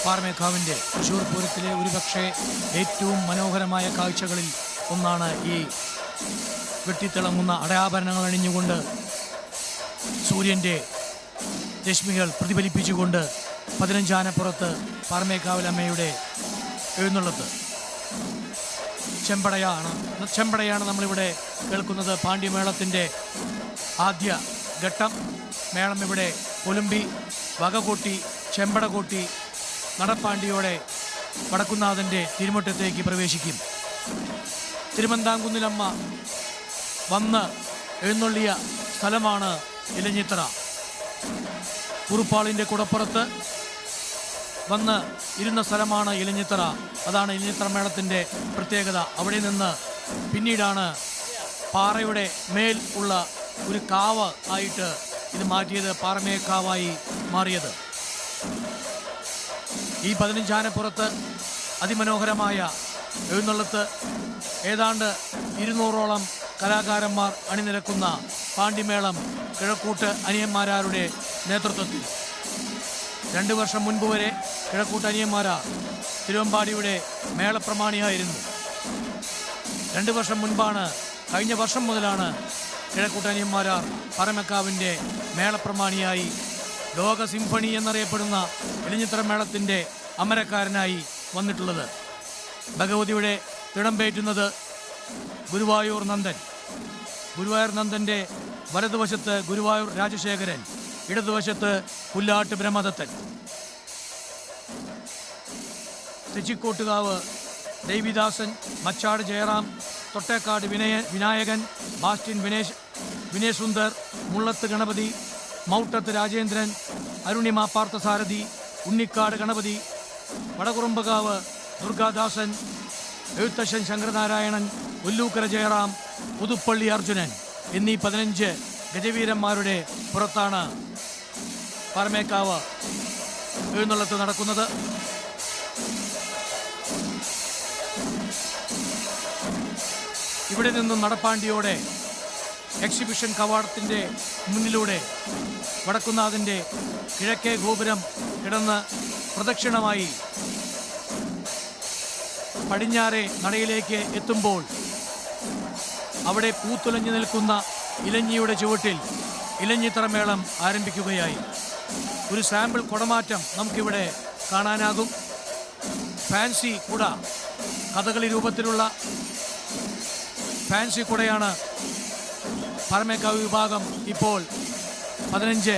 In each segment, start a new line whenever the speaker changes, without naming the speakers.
പാറമേക്കാവിൻ്റെ തൃശ്ശൂർ പൂരത്തിലെ ഒരുപക്ഷെ ഏറ്റവും മനോഹരമായ കാഴ്ചകളിൽ ഒന്നാണ് ഈ വെട്ടിത്തിളങ്ങുന്ന അടയാഭരണങ്ങൾ അണിഞ്ഞുകൊണ്ട് സൂര്യൻ്റെ രശ്മികൾ പ്രതിഫലിപ്പിച്ചുകൊണ്ട് 15 ആനപ്പുറത്ത് പാറമേക്കാവിലമ്മയുടെ എഴുന്നള്ളത്ത്. ചെമ്പടയാണ് നമ്മളിവിടെ കേൾക്കുന്നത്. പാണ്ഡ്യമേളത്തിൻ്റെ ആദ്യ ഘട്ടം. മേളം ഇവിടെ കൊലുമ്പി, വകകൂട്ടി, ചെമ്പട കൂട്ടി നടപ്പാണ്ടിയോടെ വടക്കുന്നാഥൻ്റെ തിരുമുറ്റത്തേക്ക് പ്രവേശിക്കും. തിരുമന്താംകുന്നിലമ്മ വന്ന് എഴുന്നള്ളിയ സ്ഥലമാണ് ഇലഞ്ഞിത്തറ. കുറുപ്പാളിൻ്റെ കുടപ്പുറത്ത് വന്ന് ഇരുന്ന സ്ഥലമാണ് ഇലഞ്ഞിത്തറ. അതാണ് ഇലഞ്ഞിത്തറ മേളത്തിൻ്റെ പ്രത്യേകത. അവിടെ നിന്ന് പിന്നീടാണ് പാറയുടെ മേൽ ഉള്ള ഒരു കാവ് ആയിട്ട് ഇത് മാറ്റിയത്, പാറമേക്കാവായി മാറിയത്. ഈ 15 ആനപ്പുറത്ത് അതിമനോഹരമായ എഴുന്നള്ളത്ത് ഏതാണ്ട് 200ഓളം കലാകാരന്മാർ അണിനിരക്കുന്ന പാണ്ഡിമേളം കിഴക്കൂട്ട് അനിയന്മാരാരുടെ നേതൃത്വത്തിൽ 2 വർഷം മുൻപ് വരെ കിഴക്കൂട്ട് അനിയന്മാരാർ തിരുവമ്പാടിയുടെ മേളപ്രമാണിയായിരുന്നു. 2 വർഷം മുൻപാണ്, കഴിഞ്ഞ വർഷം മുതലാണ് കിഴക്കൂട്ട് അനിയന്മാരാർ പാറമേക്കാവിൻ്റെ മേളപ്രമാണിയായി ലോക സിംഫണി എന്നറിയപ്പെടുന്ന ഇലഞ്ഞിത്തറ മേളത്തിൻ്റെ അമരക്കാരനായി വന്നിട്ടുള്ളത്. ഭഗവതിയുടെ തിടമ്പേറ്റുന്നത് ഗുരുവായൂർ നന്ദൻ. ഗുരുവായൂർ നന്ദൻ്റെ വലതുവശത്ത് ഗുരുവായൂർ രാജശേഖരൻ, ഇടതുവശത്ത് പുല്ലാട്ട് ബ്രഹ്മദത്തൻ. തെച്ചിക്കോട്ടുകാവ് ദേവിദാസൻ, മച്ചാട് ജയറാം, തൊട്ടേക്കാട് വിനായകൻ, ബാസ്റ്റിൻ വിനേഷ് സുന്ദർ, മുള്ളത്ത് ഗണപതി, മൗട്ടത്ത് രാജേന്ദ്രൻ, അരുണിമ പാർത്ഥസാരഥി, ഉണ്ണിക്കാട് ഗണപതി, വടകുറുമ്പകാവ് ദുർഗാദാസൻ, എഴുത്തച്ഛൻ ശങ്കരനാരായണൻ, ഒല്ലൂക്കര ജയറാം, പുതുപ്പള്ളി അർജുനൻ എന്നീ 15 ഗജവീരന്മാരുടെ പുറത്താണ് പാറമേക്കാവ് എഴുന്നള്ളത്ത് നടക്കുന്നത്. ഇവിടെ നിന്നും നടപ്പാണ്ടിയോടെ എക്സിബിഷൻ കവാടത്തിൻ്റെ മുന്നിലൂടെ വടക്കുന്നാഥൻ്റെ കിഴക്കേ ഗോപുരം കിടന്ന് പ്രദക്ഷിണമായി പടിഞ്ഞാറെ നടയിലേക്ക് എത്തുമ്പോൾ അവിടെ പൂത്തുലഞ്ഞു നിൽക്കുന്ന ഇലഞ്ഞിയുടെ ചുവട്ടിൽ ഇലഞ്ഞിത്തറ മേളം ആരംഭിക്കുകയായി. ഒരു സാമ്പിൾ കുടമാറ്റം നമുക്കിവിടെ കാണാനാകും. ഫാൻസി കുട, കഥകളി രൂപത്തിലുള്ള ഫാൻസി കുടയാണ് പാറമേക്കാവ് വിഭാഗം ഇപ്പോൾ 15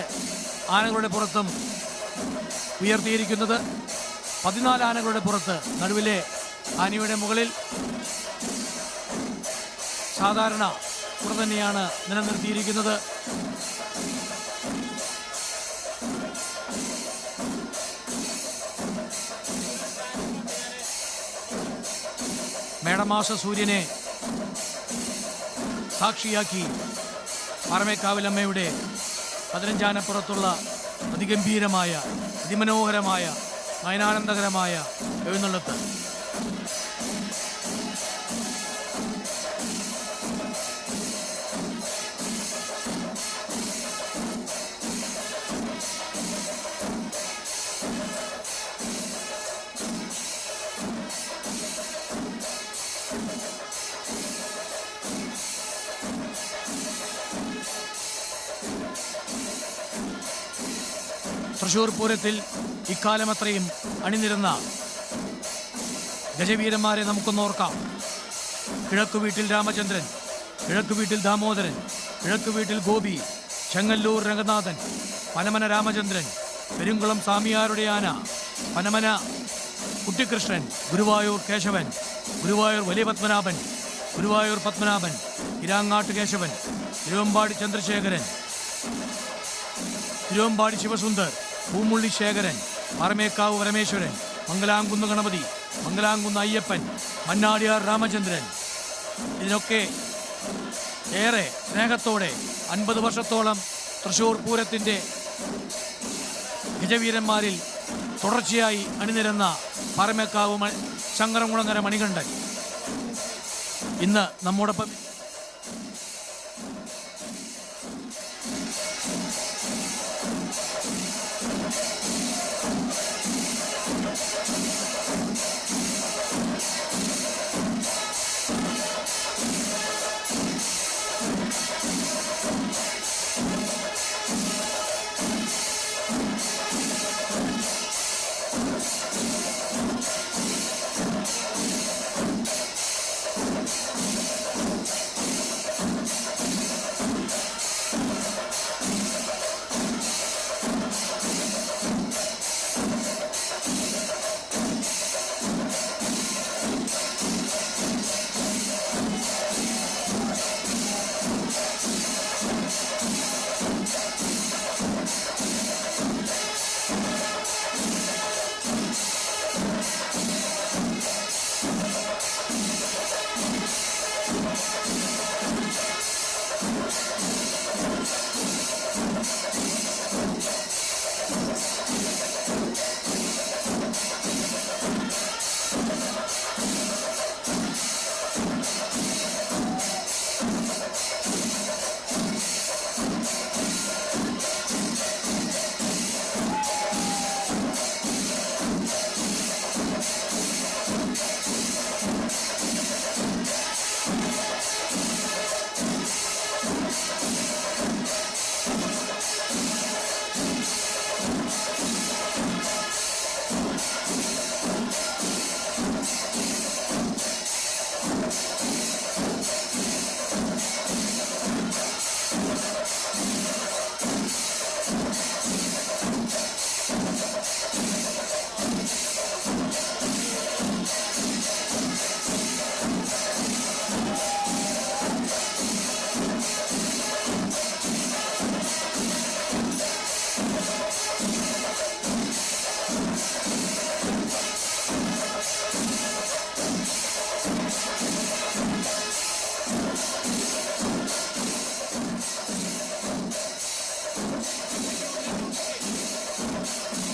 ആനകളുടെ പുറത്തും ഉയർത്തിയിരിക്കുന്നത്. 14 ആനകളുടെ പുറത്ത് നടുവിലെ ആനയുടെ മുകളിൽ സാധാരണ കുട തന്നെയാണ് നിലനിർത്തിയിരിക്കുന്നത്. മേടമാസ സൂര്യനെ സാക്ഷിയാക്കി പാറമേക്കാവിലമ്മയുടെ 15 ആനപ്പുറത്തുള്ള അതിഗംഭീരമായ, അതിമനോഹരമായ, നയനാനന്ദകരമായ എഴുന്നള്ളത്ത്. തൃശ്ശൂർ പൂരത്തിൽ ഇക്കാലമത്രയും അണിനിരുന്ന ഗജവീരന്മാരെ നമുക്കൊന്നോർക്കാം. കിഴക്കുവീട്ടിൽ രാമചന്ദ്രൻ, കിഴക്കുവീട്ടിൽ ദാമോദരൻ, കിഴക്കുവീട്ടിൽ ഗോപി, ചെങ്ങല്ലൂർ രംഗനാഥൻ, പനമന രാമചന്ദ്രൻ, പെരുങ്കുളം സ്വാമിയാരുടെ ആന, പനമന കുട്ടിക്കൃഷ്ണൻ, ഗുരുവായൂർ കേശവൻ, ഗുരുവായൂർ വലിയ പത്മനാഭൻ, ഗുരുവായൂർ പത്മനാഭൻ, ഇരാങ്ങാട്ട് കേശവൻ, തിരുവമ്പാടി ചന്ദ്രശേഖരൻ, തിരുവമ്പാടി ശിവസുന്ദർ, പൂമുള്ളി ശേഖരൻ, പാറമേക്കാവ് പരമേശ്വരൻ, മംഗലാംകുന്ന് ഗണപതി, മംഗലാംകുന്ന് അയ്യപ്പൻ, മന്നാടിയാർ രാമചന്ദ്രൻ. ഇതിനൊക്കെ ഏറെ സ്നേഹത്തോടെ 50 വർഷത്തോളം തൃശ്ശൂർ പൂരത്തിൻ്റെ ഗജവീരന്മാരിൽ തുടർച്ചയായി അണിനിരന്ന പാറമേക്കാവ് ശങ്കരംകുളങ്ങര മണികണ്ഠൻ ഇന്ന് നമ്മോടൊപ്പം.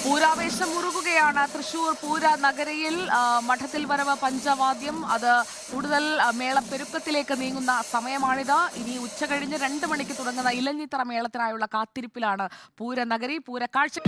പൂരാവേശം മുറുകുകയാണ് തൃശൂർ പൂര നഗരിയിൽ. മഠത്തിൽ വരവ് പഞ്ചവാദ്യം അത് കൂടുതൽ മേളപ്പെരുക്കത്തിലേക്ക് നീങ്ങുന്ന സമയമാണിത്. ഇനി ഉച്ചകഴിഞ്ഞ് 2 മണിക്ക് തുടങ്ങുന്ന ഇലഞ്ഞിത്തറ മേളത്തിനായുള്ള കാത്തിരിപ്പിലാണ് പൂരനഗരി. പൂരക്കാഴ്ച